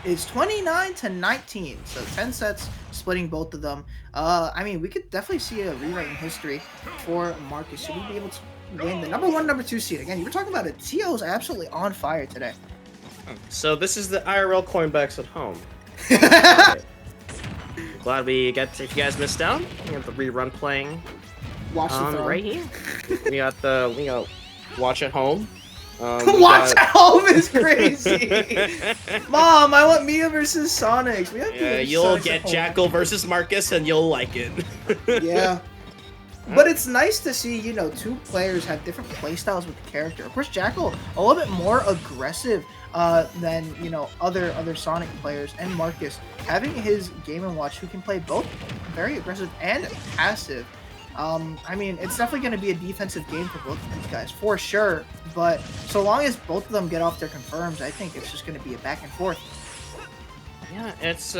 is 29-19. So 10 sets splitting both of them. I mean, we could definitely see a rewrite in history for Marcus. Should he be able to win the number one, number two seed? Again, you were talking about it. Tio is absolutely on fire today. So this is the IRL coinbacks at home. Alright. Glad we got if you guys missed out, we have the rerun playing Watch the throne. right here. we got watch at home. Watch at home is crazy. Mom, I want Mia versus Sonic. We have Yeah, you'll get Jakal versus Marcus and you'll like it. Yeah. But it's nice to see, you know, two players have different playstyles with the character. Of course, Jakal a little bit more aggressive than, you know, other Sonic players, and Marcus having his Game & Watch who can play both very aggressive and passive. I mean, it's definitely going to be a defensive game for both of these guys, for sure. But so long as both of them get off their confirms, I think it's just going to be a back and forth. Yeah, it's,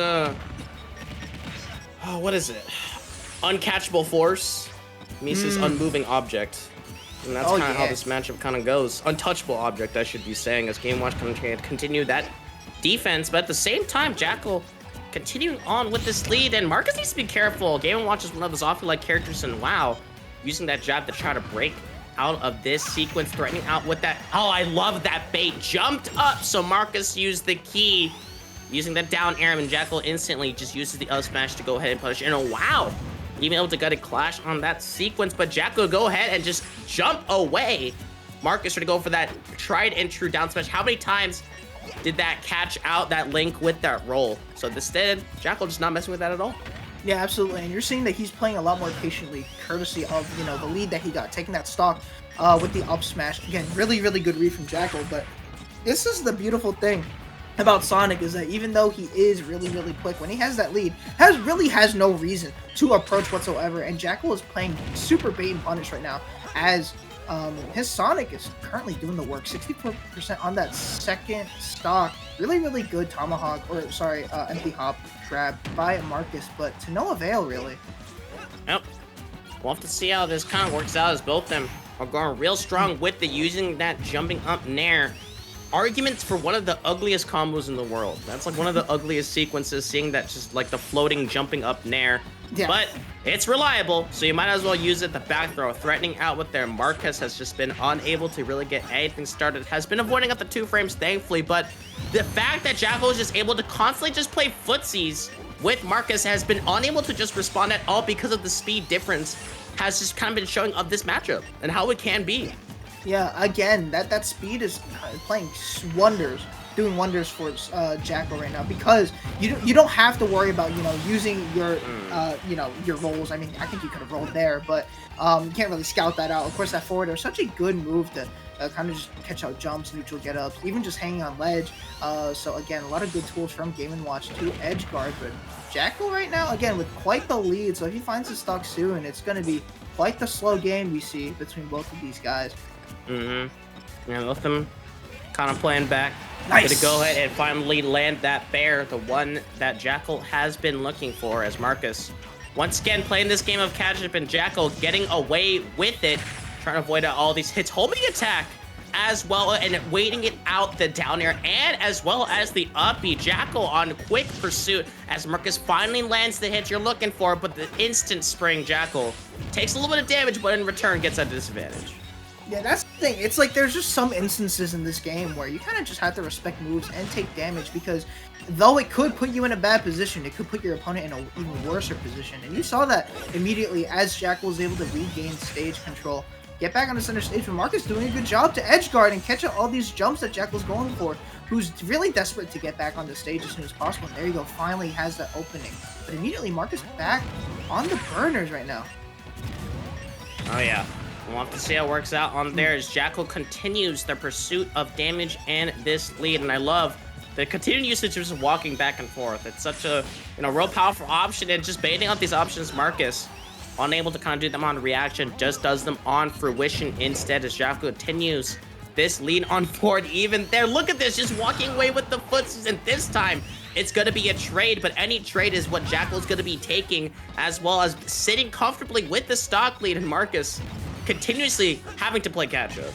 what is it? Uncatchable force meets this unmoving object. And that's kind of how this matchup kind of goes. Untouchable object, I should be saying, as Game Watch can continue that defense. But at the same time, Jakal continuing on with this lead, and Marcus needs to be careful. Game & Watch is one of those awfully like characters in WoW, using that jab to try to break out of this sequence, threatening out with that. Oh, I love that bait. Jumped up, so Marcus used the key, using that down air, and Jakal instantly just uses the up smash to go ahead and punish. And wow, even able to get a clash on that sequence, but Jakal go ahead and just jump away. Marcus trying to go for that tried and true down smash. How many times did that catch out that Link with that roll? So instead, Jakal just not messing with that at all. Yeah, absolutely. And you're seeing that he's playing a lot more patiently, courtesy of, you know, the lead that he got, taking that stock with the up smash. Again, really, really good read from Jakal. But this is the beautiful thing about Sonic, is that even though he is really, really quick, when he has that lead, really has no reason to approach whatsoever. And Jakal is playing super bait and punish right now, as his Sonic is currently doing the work. 64% on that second stock. Really, really good tomahawk, or sorry, empty hop grab by Marcus, but to no avail, really. Yep. We'll have to see how this kind of works out, as both of them are going real strong with the using that jumping up nair. Arguments for one of the ugliest combos in the world. That's like one of the ugliest sequences, seeing that just like the floating jumping up nair. Yeah. But it's reliable, so you might as well use it. The back throw, threatening out with their Marcus has just been unable to really get anything started. Has been avoiding up the 2 frames, thankfully, but the fact that Jakal is just able to constantly just play footsies with Marcus has been unable to just respond at all because of the speed difference, has just kind of been showing of this matchup and how it can be. Yeah, again, that speed is playing wonders, doing wonders for Jakal right now, because you don't have to worry about, you know, using your you know, your rolls. I mean, I think you could have rolled there, but you can't really scout that out. Of course, that forward is such a good move to kind of just catch out jumps, neutral get ups, even just hanging on ledge. So again, a lot of good tools from Game & Watch to edge guard, but Jakal right now, again, with quite the lead. So if he finds his stock soon, it's going to be quite the slow game we see between both of these guys. Yeah, both of them kind of playing back. Nice. Gonna go ahead and finally land that bear, the one that Jakal has been looking for, as Marcus once again playing this game of catch up, and Jakal getting away with it, trying to avoid all these hits, holding attack as well, and waiting it out the down air, and as well as the up B. Jakal on quick pursuit as Marcus finally lands the hit you're looking for, but the instant spring Jakal takes a little bit of damage, but in return gets a disadvantage. Yeah, that's the thing. It's like there's just some instances in this game where you kind of just have to respect moves and take damage, because though it could put you in a bad position, it could put your opponent in an even worse position. And you saw that immediately as Jakal was able to regain stage control, get back on the center stage, but Marcus doing a good job to edge guard and catch out all these jumps that Jakal's going for, who's really desperate to get back on the stage as soon as possible. And there you go, finally has that opening. But immediately Marcus back on the burners right now. Oh yeah. We'll have to see how it works out on there as Jakal continues the pursuit of damage and this lead. And I love the continued usage of just walking back and forth. It's such a, you know, real powerful option, and just baiting out these options, Marcus, unable to kind of do them on reaction, just does them on fruition instead, as Jakal continues this lead on board even there. Look at this, just walking away with the footsies, and this time it's going to be a trade, but any trade is what Jakal is going to be taking, as well as sitting comfortably with the stock lead, and Marcus continuously having to play catch-up.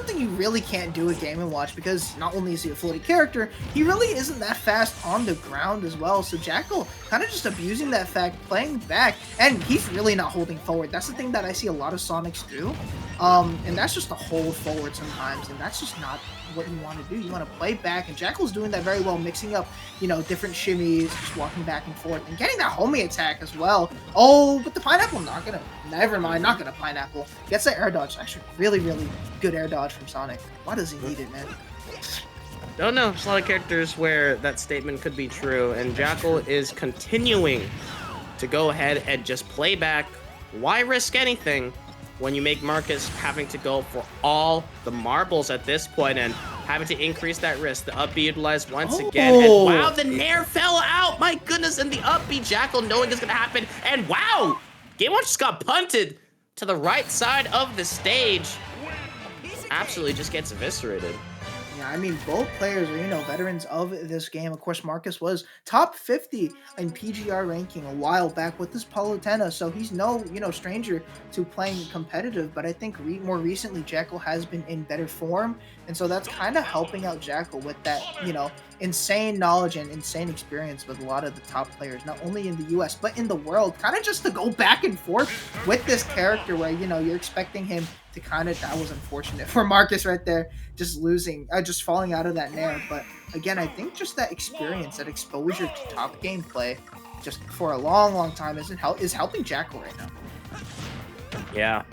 something you really can't do with Game & Watch because not only is he a floaty character, he really isn't that fast on the ground as well. So Jakal kind of just abusing that fact, playing back, and he's really not holding forward. That's the thing that I see a lot of Sonics do, and that's just to hold forward sometimes, and that's just not what you want to do. You want to play back, and Jakal's doing that very well, mixing up, you know, different shimmies, just walking back and forth, and getting that homie attack as well. Oh, but the pineapple, never mind, not gonna pineapple. Gets that air dodge. Actually, really, really good air dodge from Sonic. Why does he need it, man? Don't know. There's a lot of characters where that statement could be true, and Jakal is continuing to go ahead and just play back. Why risk anything when you make Marcus having to go for all the marbles at this point and having to increase that risk? The up B utilized once again, and wow, the Nair fell out! My goodness, and the up B, Jakal knowing it's gonna happen, and wow! Game Watch just got punted to the right side of the stage. Absolutely just gets eviscerated. Yeah, I mean, both players are, you know, veterans of this game. Of course, Marcus was top 50 in PGR ranking a while back with this Palutena, so he's no, you know, stranger to playing competitive, but I think more recently, Jakal has been in better form, and so that's kind of helping out Jakal with that, you know, insane knowledge and insane experience with a lot of the top players, not only in the US, but in the world, kind of just to go back and forth with this character where, you know, you're expecting him to kind of, that was unfortunate for Marcus right there, just losing, just falling out of that Nair. But again, I think just that experience, that exposure to top gameplay, just for a long time, is helping Jakal right now. Yeah,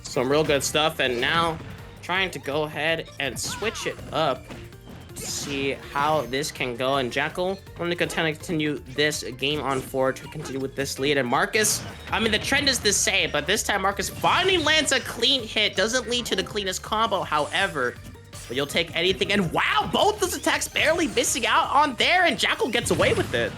some real good stuff, and now trying to go ahead and switch it up to see how this can go. And Jakal want to continue this game on forward to continue with this lead. And Marcus, I mean, the trend is the same, but this time Marcus finally lands a clean hit. Doesn't lead to the cleanest combo, however, but you'll take anything. And wow, both those attacks barely missing out on there, and Jakal gets away with it.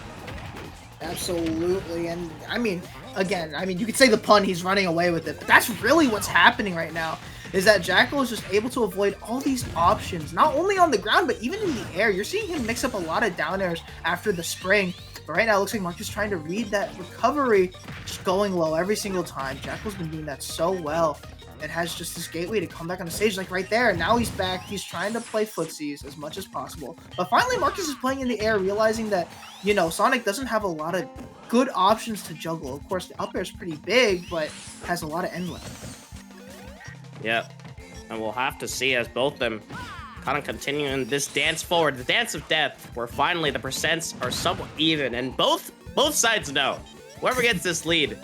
Absolutely, and I mean, again, you could say the pun, he's running away with it, but that's really what's happening right now, is that Jakal is just able to avoid all these options, not only on the ground, but even in the air. You're seeing him mix up a lot of down airs after the spring, but right now it looks like Marcus trying to read that recovery, just going low every single time. Jakal's been doing that so well. It has just this gateway to come back on the stage, like right there. Now he's back. He's trying to play footsies as much as possible. But finally, Marcus is playing in the air, realizing that, you know, Sonic doesn't have a lot of good options to juggle. Of course, the up air is pretty big, but has a lot of end length. Yep. And we'll have to see as both of them kind of continuing this dance forward, the dance of death, where finally the percents are somewhat even, and both sides know whoever gets this lead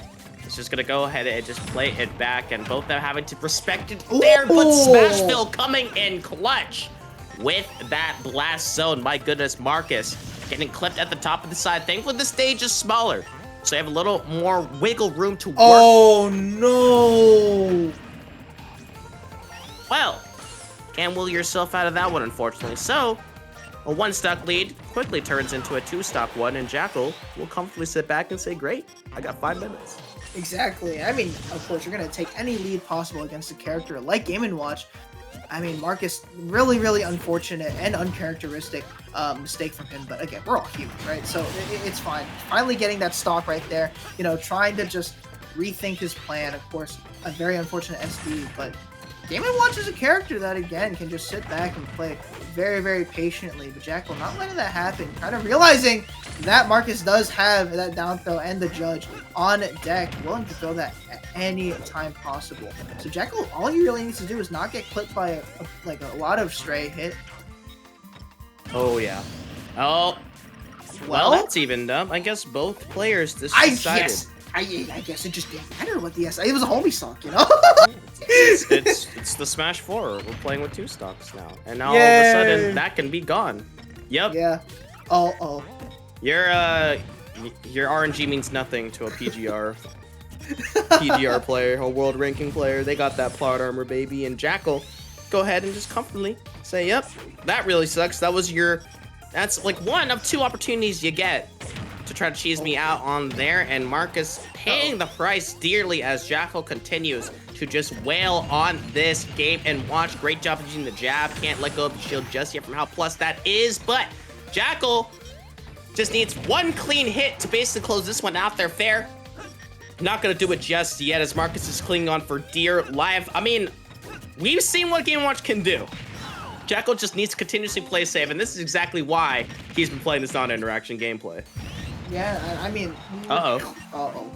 is just gonna go ahead and just play it back, and both of them having to respect it there. But Smashville coming in clutch with that blast zone. My goodness, Marcus getting clipped at the top of the side. Thankfully, the stage is smaller, so you have a little more wiggle room to work. Oh no! Well, can't will yourself out of that one, unfortunately. So, a one-stock lead quickly turns into a two-stock one, and Jakal will comfortably sit back and say, great, I got 5 minutes. Exactly. I mean, of course, you're going to take any lead possible against a character like Game & Watch. I mean, Marcus, really, really unfortunate and uncharacteristic mistake from him. But again, we're all human, right? So it's fine. Finally getting that stock right there, you know, trying to just rethink his plan. Of course, a very unfortunate SD, but Game & Watch is a character that, again, can just sit back and play very, very patiently. But Jakal not letting that happen, kind of realizing that Marcus does have that down throw and the judge on deck, willing to throw that at any time possible. So Jakal, all he really needs to do is not get clipped by a lot of stray hit. Oh, yeah. Oh, well, that's evened up. I guess both players decided. I guess it just didn't matter what the S. It was a homie stock, you know. it's the Smash 4. We're playing with 2 stocks now, and now all of a sudden that can be gone. Yep. Yeah. Oh. Your RNG means nothing to a PGR player, a world ranking player. They got that plot armor, baby. And Jakal, go ahead and just comfortably say, yep, that really sucks. That's like one of 2 opportunities you get to try to cheese me out on there, and Marcus paying the price dearly as Jakal continues to just wail on this Game & Watch. Great job of using the jab. Can't let go of the shield just yet from how plus that is, but Jakal just needs one clean hit to basically close this one out there fair. Not gonna do it just yet as Marcus is clinging on for dear life. I mean, we've seen what Game & Watch can do. Jakal just needs to continuously play safe, and this is exactly why he's been playing this non-interaction gameplay. Yeah, I mean...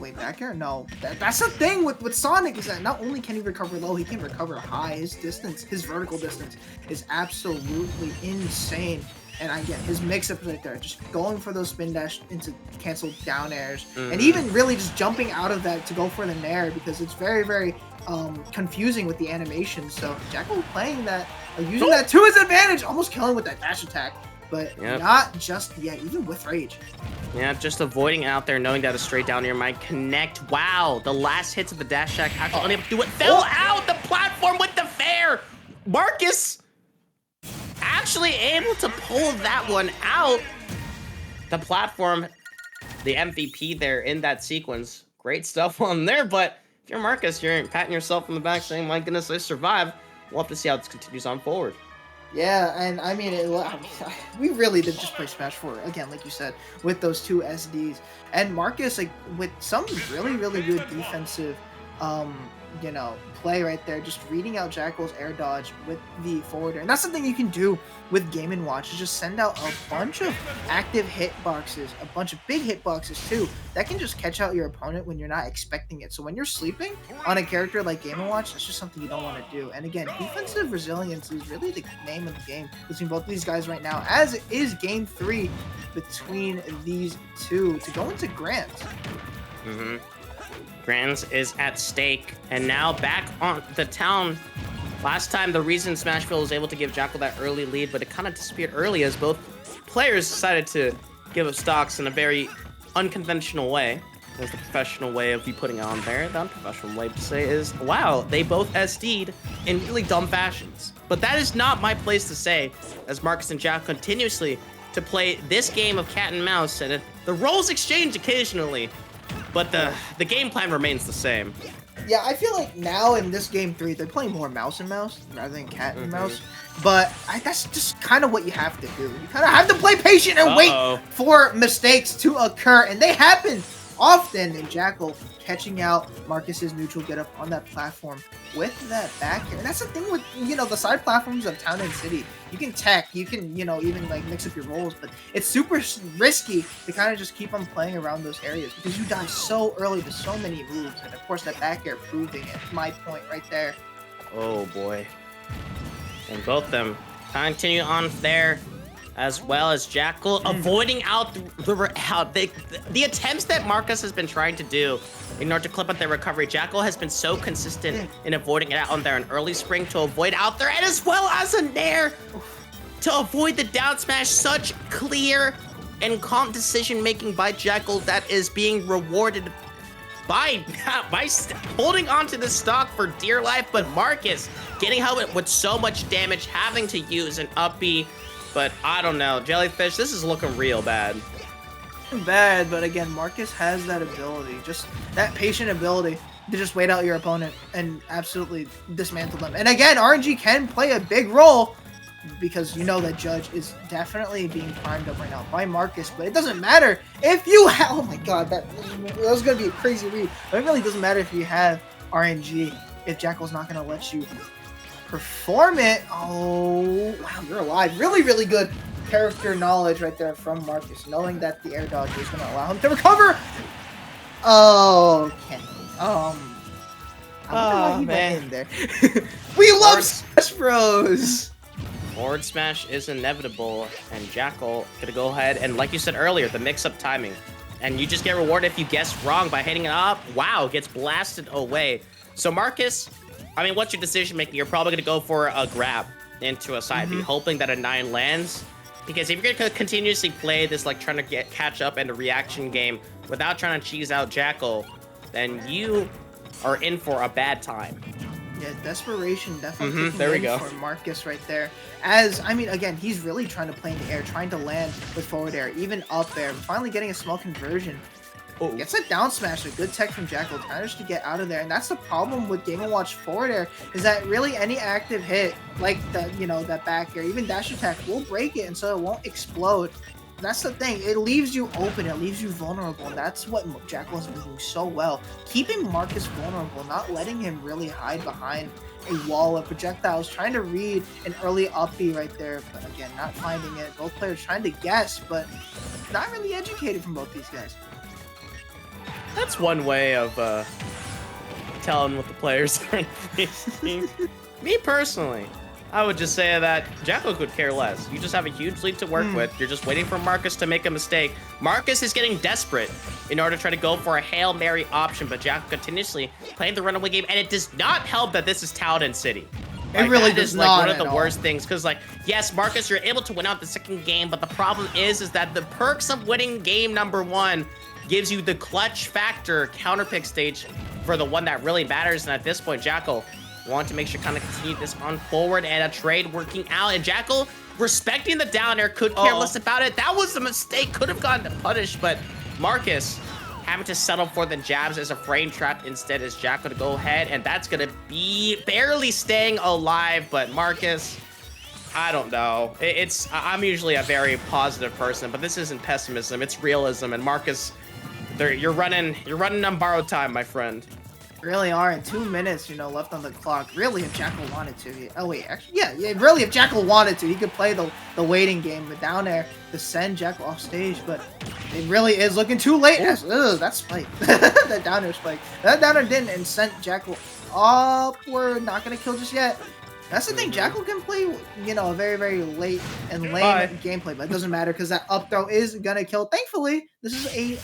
wait, back here? No. That's the thing with Sonic, is that not only can he recover low, he can recover high. His distance, his vertical distance is absolutely insane. And again, his mix-up right there, just going for those spin dash into cancel down airs, and even really just jumping out of that to go for the nair, because it's very, very confusing with the animation. So Jakal playing that, using that to his advantage, almost killing with that dash attack, but not just yet, even with rage. Yeah, just avoiding out there, knowing that a straight down air might connect. Wow, the last hits of the dash attack actually unable to do it. Fell out the platform with the fair. Marcus actually able to pull that one out. The platform, the MVP there in that sequence. Great stuff on there, but if you're Marcus, you're patting yourself on the back saying, my goodness, I survived. We'll have to see how this continues on forward. Yeah, and I mean, we really did just play Smash 4, again, like you said, with those two SDs. And Marcus, like, with some really, really good defensive, you know, play right there, just reading out Jakal's air dodge with the forward air. And that's something you can do with Game & Watch, is just send out a bunch of active hitboxes, a bunch of big hitboxes too, that can just catch out your opponent when you're not expecting it. So when you're sleeping on a character like Game & Watch, that's just something you don't want to do. And again, defensive resilience is really the name of the game between both of these guys right now, as is Game 3 between these two to go into Grant. Grands is at stake, and now back on the town. Last time, the reason Smashville was able to give Jakal that early lead, but it kind of disappeared early as both players decided to give up stocks in a very unconventional way. That's the professional way of you putting it on there. The unprofessional way to say is, wow, they both SD'd in really dumb fashions. But that is not my place to say, as Marcus and Jack continuously to play this game of cat and mouse, and the roles exchange occasionally. But the game plan remains the same. Yeah, I feel like now in this Game 3, they're playing more mouse and mouse rather than cat and mouse. But that's just kind of what you have to do. You kind of have to play patient and wait for mistakes to occur. And they happen often in Jakal catching out Marcus's neutral get up on that platform with that back air. And that's the thing with, you know, the side platforms of Town and City. You can tech, you can, you know, even like mix up your rolls, but it's super risky to kind of just keep on playing around those areas because you die so early to so many moves. And of course that back air proving it. My point right there. Oh boy. And both of them continue on there, as well as Jakal avoiding out the attempts that Marcus has been trying to do in order to clip out their recovery. Jakal has been so consistent in avoiding it out on there, an early spring to avoid out there, and as well as a nair to avoid the down smash. Such clear and calm decision making by Jakal that is being rewarded by holding onto the stock for dear life. But Marcus getting hit with so much damage, having to use an up B. But I don't know, Jellyfish, this is looking real bad. Bad, but again, Marcus has that ability, just that patient ability to just wait out your opponent and absolutely dismantle them. And again, RNG can play a big role because you know that Judge is definitely being primed up right now by Marcus, but it doesn't matter if you have, oh my god, that was going to be a crazy read, but it really doesn't matter if you have RNG, if Jakal's not going to let you perform it. Oh, wow, you're alive. Really, really good character knowledge right there from Marcus, knowing that the air dodge is going to allow him to recover. Okay. I wonder why he went in there. We love Smash Bros. Forward smash is inevitable, and Jakal gonna go ahead and, like you said earlier, the mix-up timing. And you just get rewarded if you guess wrong by hitting it up. Wow, gets blasted away. So Marcus, I mean, what's your decision making? You're probably gonna go for a grab into a side B, hoping that a 9 lands. Because if you're gonna continuously play this, like trying to catch up in a reaction game without trying to cheese out Jakal, then you are in for a bad time. Yeah, desperation definitely kicking in for Marcus right there. As, I mean, again, he's really trying to play in the air, trying to land with forward air, even up air, finally getting a small conversion. Gets a down smash, a good tech from Jakal, managed to get out of there. And that's the problem with Game & Watch forward air, is that really any active hit, like the, you know, that back air, even dash attack, will break it, and so it won't explode. That's the thing. It leaves you open. It leaves you vulnerable. And that's what Jakal has been doing so well. Keeping Marcus vulnerable, not letting him really hide behind a wall of projectiles, trying to read an early up B right there, but again, not finding it. Both players trying to guess, but not really educated from both these guys. That's one way of telling what the players are thinking. Me personally, I would just say that Jakal could care less. You just have a huge lead to work with. You're just waiting for Marcus to make a mistake. Marcus is getting desperate in order to try to go for a Hail Mary option, but Jakal continuously playing the runaway game, and it does not help that this is Talden City. It really does not. One of the worst things, because like, yes, Marcus, you're able to win out the second game, but the problem is that the perks of winning game number 1 gives you the clutch factor counter pick stage for the one that really matters. And at this point, Jakal want to make sure kind of continue this on forward, and a trade working out, and Jakal respecting the down air, could care less about it. That was a mistake, could have gotten punished, but Marcus having to settle for the jabs as a frame trap instead as Jakal to go ahead, and that's gonna be barely staying alive. But Marcus, I don't know. I'm usually a very positive person, but this isn't pessimism, it's realism. And Marcus, you're running on borrowed time, my friend. Really are, in 2 minutes, left on the clock. Really, if Jakal wanted to. Oh wait, actually, yeah. Really, if Jakal wanted to, he could play the waiting game, the down air to send Jakal off stage. But it really is looking too late. That spike, that down air spike. That down air didn't, and sent Jakal upward. Not gonna kill just yet. That's the thing. Jakal can play, a very, very late and lame gameplay, but it doesn't matter because that up throw is gonna kill. Thankfully, this is a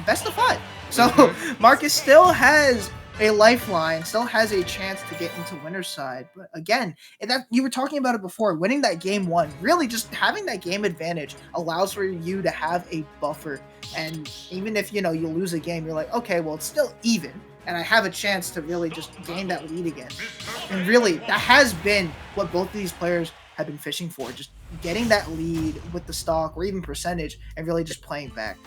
best of 5, so Marcus still has a lifeline, still has a chance to get into winner's side. But again, that you were talking about it before, winning that game 1, really just having that game advantage allows for you to have a buffer. And even if you lose a game, you're like, okay, well, it's still even, and I have a chance to really just gain that lead again. And really, that has been what both of these players have been fishing for, just getting that lead with the stock or even percentage and really just playing back.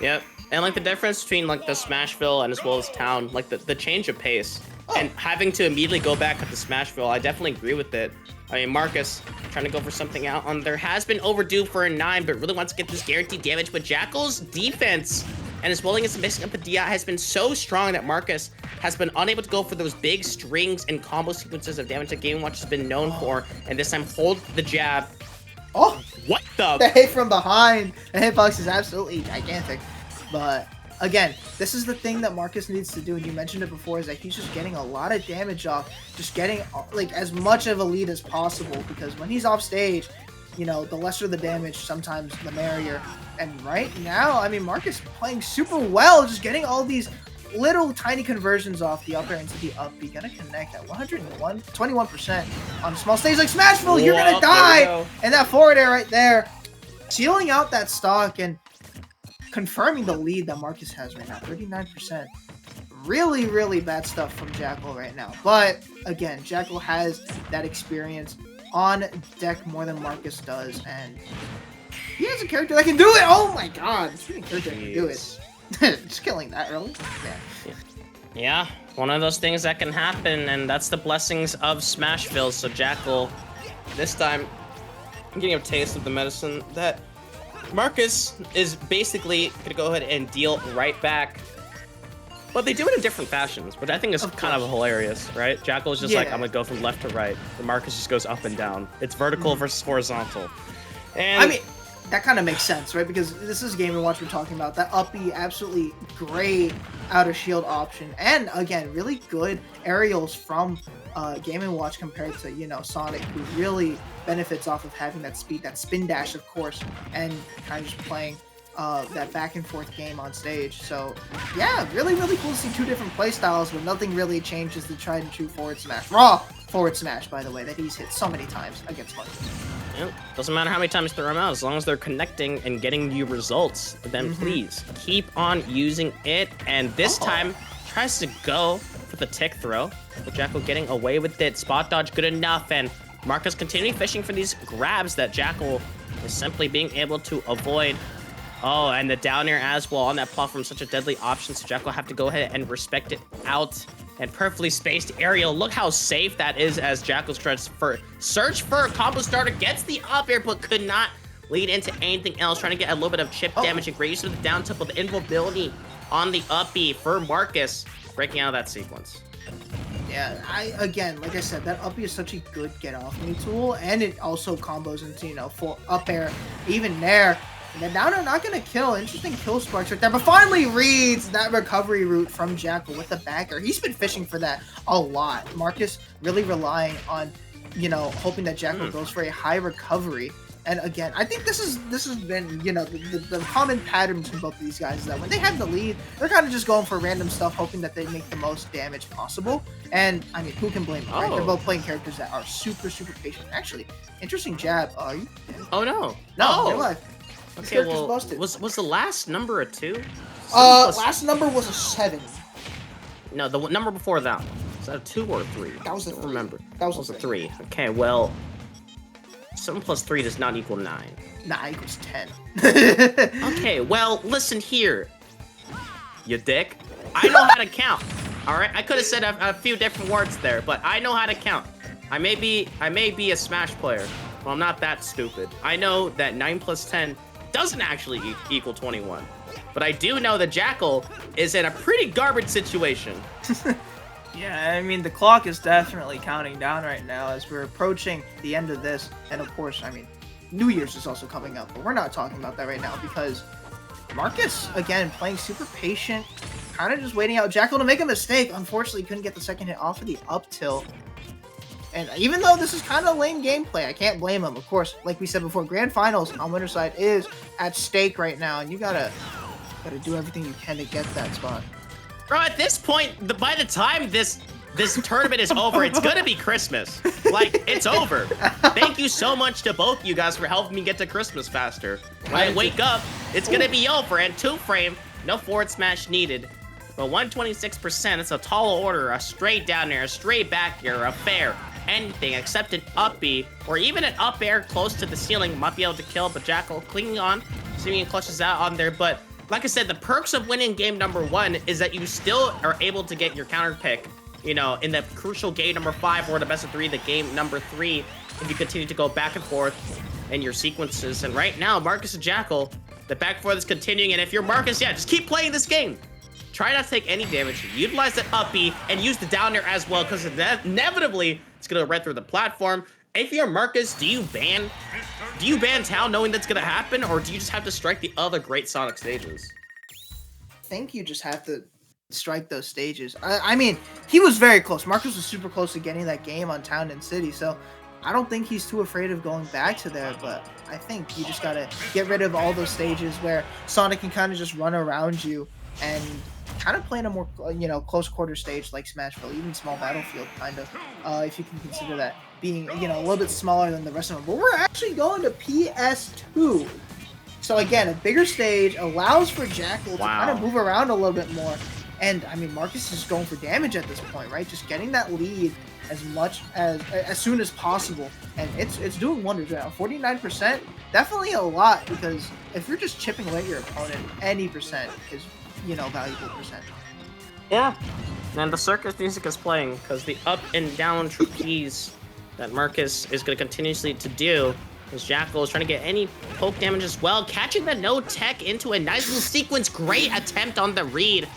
Yep. And like the difference between like the Smashville and as well as Town, like the change of pace and having to immediately go back at the Smashville, I definitely agree with it. I mean, Marcus trying to go for something out on there has been overdue for a 9, but really wants to get this guaranteed damage. But Jakal's defense and his willingness to mixing up the DI has been so strong that Marcus has been unable to go for those big strings and combo sequences of damage that Game Watch has been known for. And this time, hold the jab. Oh, what the? The hit from behind. The hitbox is absolutely gigantic. But again, this is the thing that Marcus needs to do, and you mentioned it before, is that he's just getting a lot of damage off, just getting like as much of a lead as possible, because when he's off stage, the lesser the damage, sometimes the merrier. And right now, I mean, Marcus playing super well, just getting all these little tiny conversions off the up air into the up B. Gonna connect at 21% on a small stage like Smashville. You're gonna die, and that forward air right there, sealing out that stock and confirming the lead that Marcus has right now, 39%. Really, really bad stuff from Jakal right now. But again, Jakal has that experience on deck more than Marcus does, and he has a character that can do it. Oh my god, he's a character that can do it. Just killing that early. Yeah, one of those things that can happen, and that's the blessings of Smashville. So Jakal, this time, getting a taste of the medicine that Marcus is basically going to go ahead and deal right back. But they do it in different fashions, which I think is kind of hilarious, right? Jakal is just like, I'm going to go from left to right. And Marcus just goes up and down. It's vertical versus horizontal. And I mean, that kind of makes sense, right? Because this is Game & Watch we're talking about. That up B, absolutely great outer shield option. And again, really good aerials from Game & Watch compared to, Sonic, who really benefits off of having that speed, that spin dash, of course, and kind of just playing that back and forth game on stage. So yeah, really, really cool to see 2 different play styles, but nothing really changes the tried and true forward smash. Raw forward smash, by the way, that he's hit so many times against Marcus. Yeah, doesn't matter how many times you throw them out, as long as they're connecting and getting you results, then please keep on using it. And this time tries to go for the tick throw, but Jakal getting away with it. Spot dodge good enough, and Marcus continuing fishing for these grabs that Jakal is simply being able to avoid. Oh, and the down air as well on that platform, such a deadly option, so Jakal have to go ahead and respect it out. And perfectly spaced aerial. Look how safe that is as Jakal tries for search for a combo starter, gets the up air, but could not lead into anything else, trying to get a little bit of chip damage and great use of the down tilt, but the invulnerability on the up B for Marcus, breaking out of that sequence. Yeah, again, like I said, that up B is such a good get off me tool, and it also combos into, you know, full up air, even there. And then now they're not going to kill. Interesting kill sparks right there, but finally reads that recovery route from Jakal with the backer. He's been fishing for that a lot. Marcus really relying on, you know, hoping that Jakal goes for a high recovery. And again, I think this has been, you know, the common pattern between both of these guys is that when they have the lead, they're kind of just going for random stuff, hoping that they make the most damage possible. And I mean, who can blame them, right? They're both playing characters that are super, super patient. Actually, interesting jab. Are you? Oh no! No, you're live. Okay, well, was the last number a 2? Last number was a 7. No, the number before that. Was that a 2 or a 3? That was a 3. Remember? That was a 3. Okay, well, 7 plus 3 does not equal 9. 9 equals 10. Okay, well, listen here, you dick. I know how to count. All right, I could have said a few different words there, but I know how to count. I may be a Smash player, but I'm not that stupid. I know that 9 plus 10 doesn't actually equal 21. But I do know that Jakal is in a pretty garbage situation. Yeah, I mean, the clock is definitely counting down right now as we're approaching the end of this. And of course, I mean, New Year's is also coming up, but we're not talking about that right now because Marcus, again, playing super patient, kind of just waiting out Jakal to make a mistake. Unfortunately, couldn't get the second hit off of the up tilt. And even though this is kind of lame gameplay, I can't blame him. Of course, like we said before, Grand Finals on winner's side is at stake right now, and you gotta do everything you can to get that spot. Bro, at this point, by the time this tournament is over, it's gonna be Christmas. Like, it's over. Thank you so much to both you guys for helping me get to Christmas faster. When I wake up, it's gonna be over, and 2-frame, no forward smash needed. But 126%, it's a tall order, a straight down air, a straight back air, a fair. Anything except an up B or even an up air close to the ceiling might be able to kill, but Jakal clinging on, seeing clutches out on there. But like I said, the perks of winning game number 1 is that you still are able to get your counter pick, you know, in the crucial game number 5 or the best of 3, the game number 3, if you continue to go back and forth in your sequences. And right now, Marcus and Jakal, the back and forth is continuing. And if you're Marcus, yeah, just keep playing this game. Try not to take any damage. Utilize that up B and use the down air as well, because inevitably it's gonna run through the platform. If you're Marcus, do you ban Tao knowing that's gonna happen, or do you just have to strike the other great Sonic stages? I think you just have to strike those stages. I mean, he was very close. Marcus was super close to getting that game on Town and City, so I don't think he's too afraid of going back to there, but I think you just gotta get rid of all those stages where Sonic can kind of just run around you and kind of play in a more, you know, close quarter stage like Smashville, even small battlefield, kind of, if you can consider that being, you know, a little bit smaller than the rest of them. But we're actually going to PS2. So again, a bigger stage allows for Jakal to kind of move around a little bit more. And I mean, Marcus is going for damage at this point, right? Just getting that lead as soon as possible, and it's doing wonders right now. 49%, definitely a lot, because if you're just chipping away at your opponent, any percent is, you know, valuable percent. Yeah, and the circus music is playing because the up and down trapeze that Marcus is going to continuously to do, as Jakal is trying to get any poke damage as well, catching the no tech into a nice little sequence. Great attempt on the read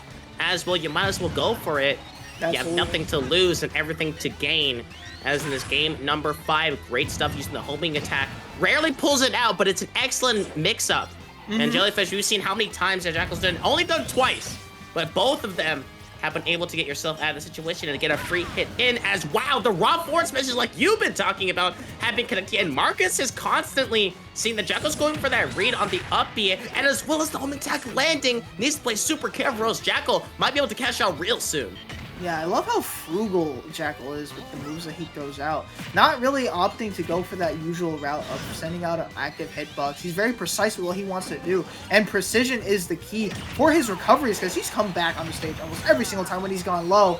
as well. You might as well go for it. Absolutely. You have nothing to lose and everything to gain. As in this game number 5, great stuff using the homing attack. Rarely pulls it out, but it's an excellent mix-up. And Jellyfish, we've seen how many times that Jakal's done. Only done twice, but both of them have been able to get yourself out of the situation and get a free hit in as wow. The raw force messages like you've been talking about have been connected, and Marcus is constantly seeing that Jakal's going for that read on the up B, and as well as the home attack landing, needs to play super careful, as Jakal might be able to cash out real soon. Yeah, I love how frugal Jakal is with the moves that he throws out. Not really opting to go for that usual route of sending out an active hitbox. He's very precise with what he wants to do, and precision is the key for his recoveries, because he's come back on the stage almost every single time when he's gone low.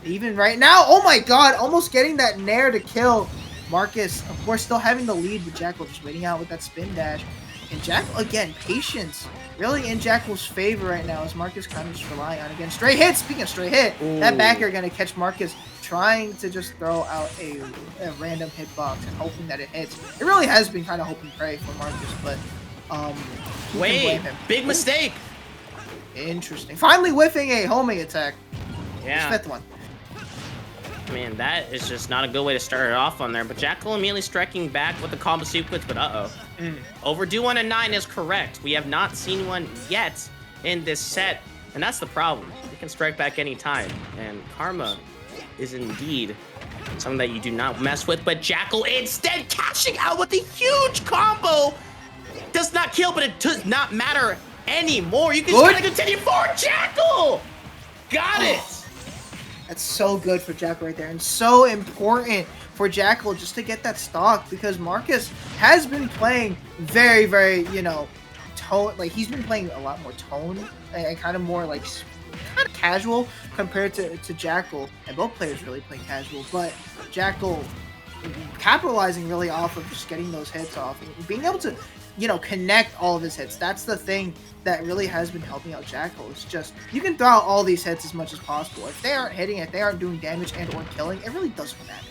Even right now, oh my god, almost getting that nair to kill. Marcus, of course, still having the lead with Jakal, just waiting out with that spin dash. And Jakal, again, patience really in Jackal's favor right now as Marcus kind of just relying on, again, stray hits. Speaking of stray hit, that back air going to catch Marcus trying to just throw out a random hitbox and hoping that it hits. It really has been kind of hope and pray for Marcus, but wait, big mistake. Interesting. Finally whiffing a homing attack. Yeah. His 5th one. Man, that is just not a good way to start it off on there. But Jakal immediately striking back with the combo sequence, but overdue on a 9 is correct. We have not seen one yet in this set, and that's the problem. We can strike back anytime, and Karma is indeed something that you do not mess with, but Jakal instead cashing out with a huge combo. Does not kill, but it does not matter anymore. You can just gotta continue forward, Jakal! Got it! That's so good for Jakal right there, and so important for Jakal just to get that stock, because Marcus has been playing very, very, you know, tone. Like, he's been playing a lot more tone and kind of more like kind of casual compared to Jakal, and both players really play casual, but Jakal capitalizing really off of just getting those hits off and being able to, you know, connect all of his hits. That's the thing that really has been helping out Jakal. It's just, you can throw out all these hits as much as possible. If they aren't hitting, if they aren't doing damage and or killing, it really doesn't matter.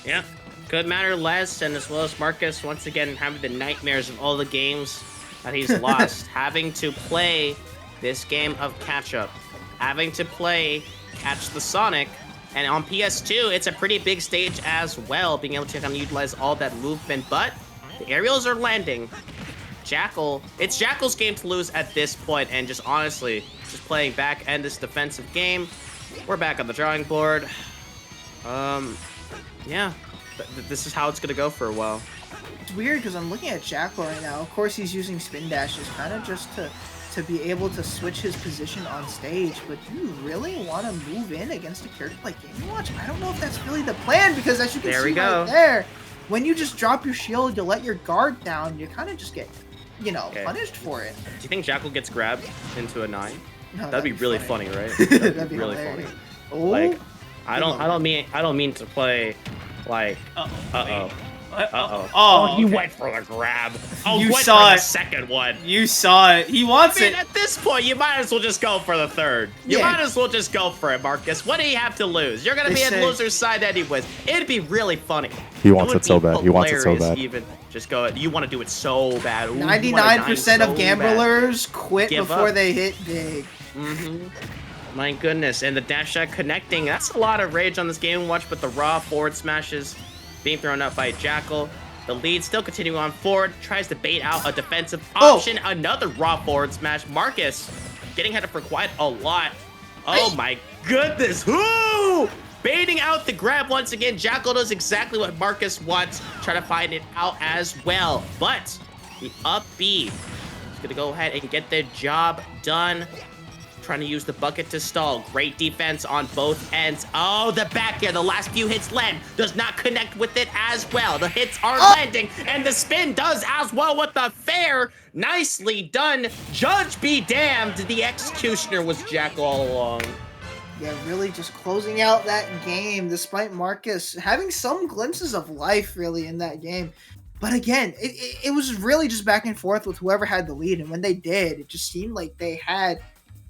Yeah, could matter less, and as well as Marcus, once again, having the nightmares of all the games that he's lost, having to play this game of catch-up, having to play Catch the Sonic, and on PS2, it's a pretty big stage as well, being able to kind of utilize all that movement, but the aerials are landing. Jakal, it's Jakal's game to lose at this point, and just honestly, just playing back end this defensive game, we're back on the drawing board. Yeah, this is how it's gonna go for a while. It's weird because I'm looking at Jakal right now. Of course, he's using spin dashes, kind of just to be able to switch his position on stage. But do you really want to move in against a character like Game Watch? I don't know if that's really the plan, because as you can see right there, when you just drop your shield, you let your guard down, you kind of just get, you know, punished for it. Do you think Jakal gets grabbed into a 9? No, that'd be really funny, right? That'd be really hilarious. funny. Oh, Like, I don't mean to play like he went for the grab. Oh, you went saw for it. The second one. You saw it. He wants it. At this point, you might as well just go for the third. You might as well just go for it, Marcus. What do you have to lose? You're gonna be on the loser's side anyways. It'd be really funny. He wants it so bad. He wants it so bad. Even just go. You want to do it so bad. 99% of gamblers quit before they hit big. My goodness, and the dash shot connecting. That's a lot of rage on this Game & Watch, but the raw forward smashes being thrown up by Jakal. The lead still continuing on forward, tries to bait out a defensive option. Another raw forward smash. Marcus getting headed for quite a lot. Oh my goodness. Whoo! Baiting out the grab once again. Jakal does exactly what Marcus wants. Try to find it out as well. But the up B is going to go ahead and get the job done. Trying to use the bucket to stall. Great defense on both ends. Oh, the back air. The last few hits land. Does not connect with it as well. The hits are landing, and the spin does as well with the fair. Nicely done. Judge be damned. The executioner was Jakal all along. Yeah, really just closing out that game, despite Marcus having some glimpses of life, really, in that game. But again, it was really just back and forth with whoever had the lead, and when they did, it just seemed like they had,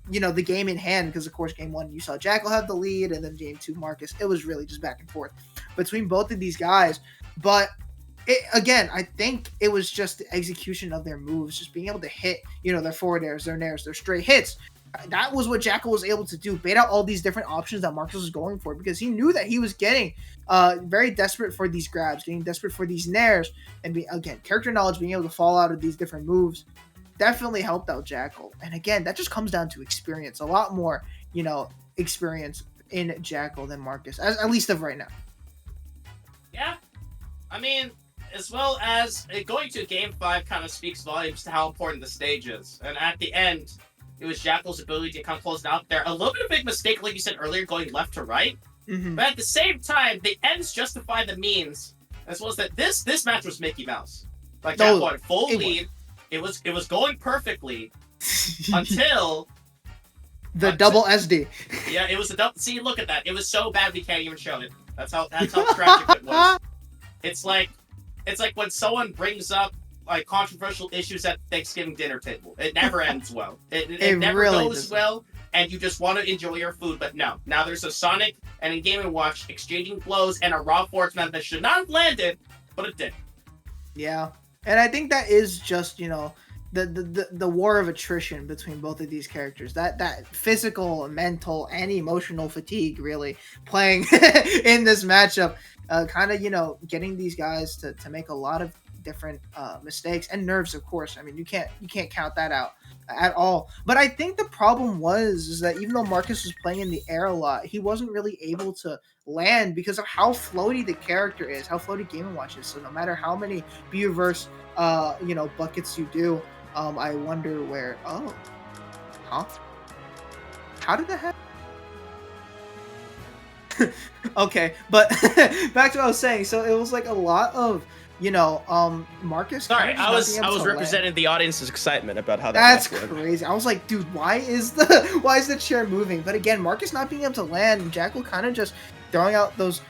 you know, the game in hand, because of course game 1 you saw Jakal have the lead, and then game 2 Marcus. It was really just back and forth between both of these guys. But again, I think it was just the execution of their moves, just being able to hit, you know, their forward airs, their nairs, their straight hits. That was what Jakal was able to do, bait out all these different options that Marcus was going for, because he knew that he was getting very desperate for these grabs, getting desperate for these nairs, and again, character knowledge, being able to fall out of these different moves definitely helped out Jakal. And again, that just comes down to experience. A lot more, you know, experience in Jakal than Marcus, at least of right now. Yeah. I mean, as well as going to Game 5 kind of speaks volumes to how important the stage is. And at the end, it was Jakal's ability to come close out there. A little bit of a big mistake, like you said earlier, going left to right. But at the same time, the ends justify the means, as well as that this match was Mickey Mouse. Like, Jakal had full lead. It was going perfectly until double SD. Yeah, it was a double. See, look at that. It was so bad we can't even show it. That's how tragic it was. It's like when someone brings up like controversial issues at Thanksgiving dinner table. It never ends well. It never really goes doesn't. well, and you just want to enjoy your food. But no, now there's a Sonic and in Game & Watch exchanging blows and a Raw Force map that should not have landed, but it did. Yeah, and I think that is just, you know, the war of attrition between both of these characters. That physical, mental, and emotional fatigue really playing in this matchup, kind of, you know, getting these guys to make a lot of different mistakes and nerves, of course. I mean, you can't count that out at all. But I think the problem is that even though Marcus was playing in the air a lot, he wasn't really able to land because of how floaty the character is, how floaty Game & Watch is. So no matter how many Buverse you know, buckets you do, I wonder where. Oh, huh? How did that happen? Okay, but back to what I was saying. So it was like a lot of, you know, Marcus. Sorry, kinda I just not being was able to representing land. the audience's excitement about how That's that match went. crazy. I was like, dude, why is the chair moving? But again, Marcus not being able to land, and Jakal kind of just throwing out those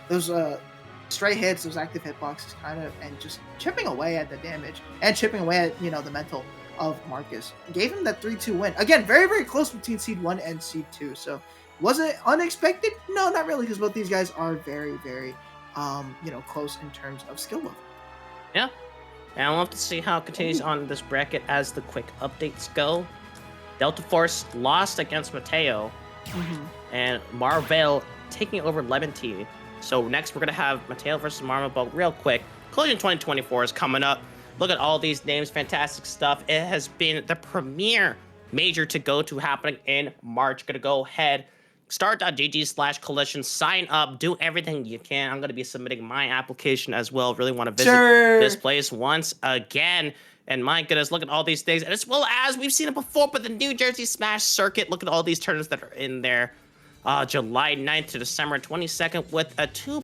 stray hits, those active hitboxes, kind of, and just chipping away at the damage and chipping away at, you know, the mental of Marcus. Gave him that 3-2 win. Again, very, very close between Seed 1 and Seed 2. So was it unexpected? No, not really, because both these guys are very, very you know, close in terms of skill level. Yeah. And we'll have to see how it continues on this bracket as the quick updates go. Delta Force lost against Mateo, and Marvel taking over Lemon Tea. So next we're going to have Mateo versus Marvel, but real quick, Collision 2024 is coming up. Look at all these names, fantastic stuff. It has been the premier major to go to happening in March. Gonna go ahead, start.gg/collision, sign up, do everything you can. I'm gonna be submitting my application as well. Really want to visit this place once again. And my goodness, look at all these things. And as well as we've seen it before, but the New Jersey Smash circuit, look at all these tournaments that are in there. July 9th to December 22nd with a 2